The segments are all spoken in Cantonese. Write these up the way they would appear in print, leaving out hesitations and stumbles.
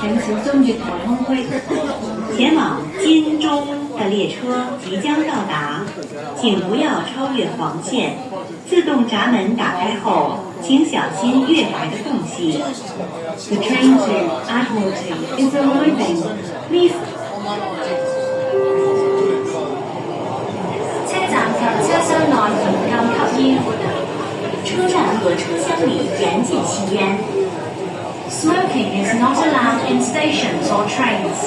乘小中月台空區，前往金鐘的列車即將到達，請不要超越黃線。自動閘門打開後，請小心月台的縫隙。The train to Admiralty is arriving. Please. 車站及車廂內嚴禁吸煙。車站和車廂裡嚴禁吸煙。Smoking is not allowed in stations or trains.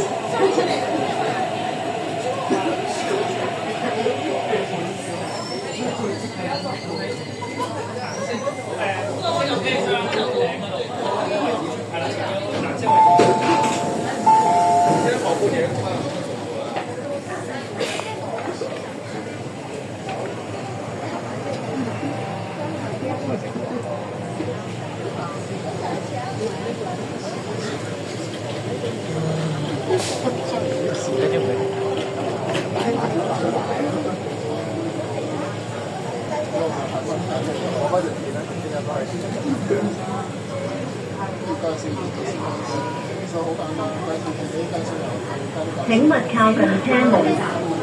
請勿靠近車門，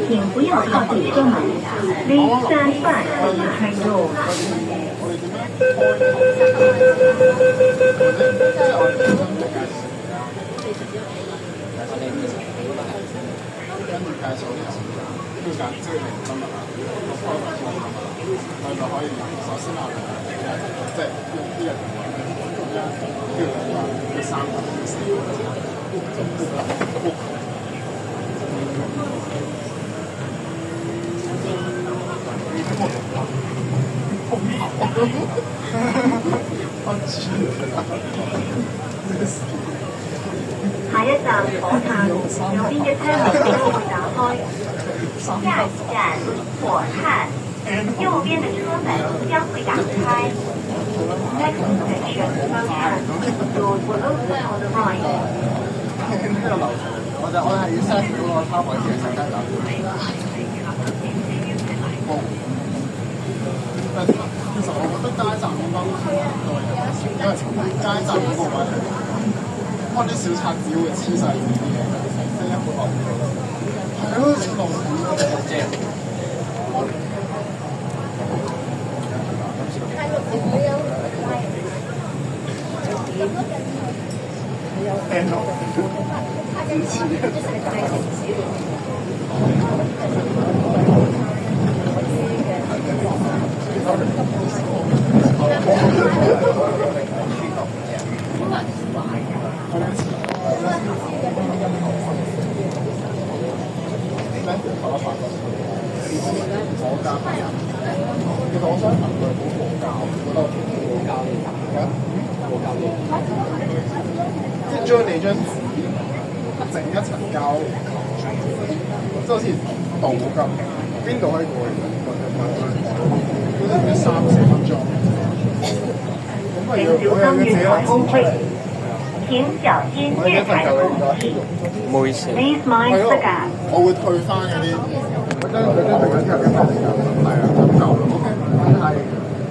請不要靠近車門。Please stand back from the train door. 下一站火炭，右邊嘅車門將會打開。下一站火炭，右邊的車門將會打開。Next station, Fountain. Doors will open on the right. 我係要 set 嗰個攤位先食得㗎。其實我覺得街站應該好多人，因為街站嗰個位係，可能啲小冊子會黐晒啲嘢，即係一個係咯，似龍咁嘅。將你張紙整一層膠，即係好似倒咁，邊度可以過去？好似要3-4分鐘。請留心月台空隙，請小心月台的縫隙。唔好意思。Please mind the gap。我會退翻嗰啲，佢將退緊之後嘅發嚟㗎，係啊，咁就 OK。係，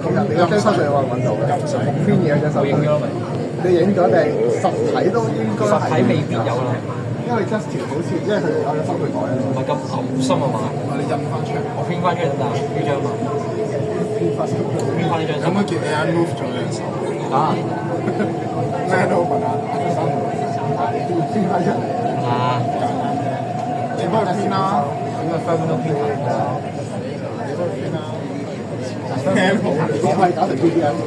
其實你張收據有冇揾到嘅？Print 嘢張收據。你影咗定實體都應該係。實體未必有啦。因為 Justin 好似，因為佢哋有咗收據袋啊。唔係咁厚心啊嘛。你印翻出嚟。我 print 翻出嚟得唔得？呢張嘛。print 翻呢張。可唔可以叫你 move 咗兩手？啊。咩都問啊。print 翻出嚟。啊。你幫佢編啦。咁就分都編啦。你幫佢編啦。我係搞成 PDF。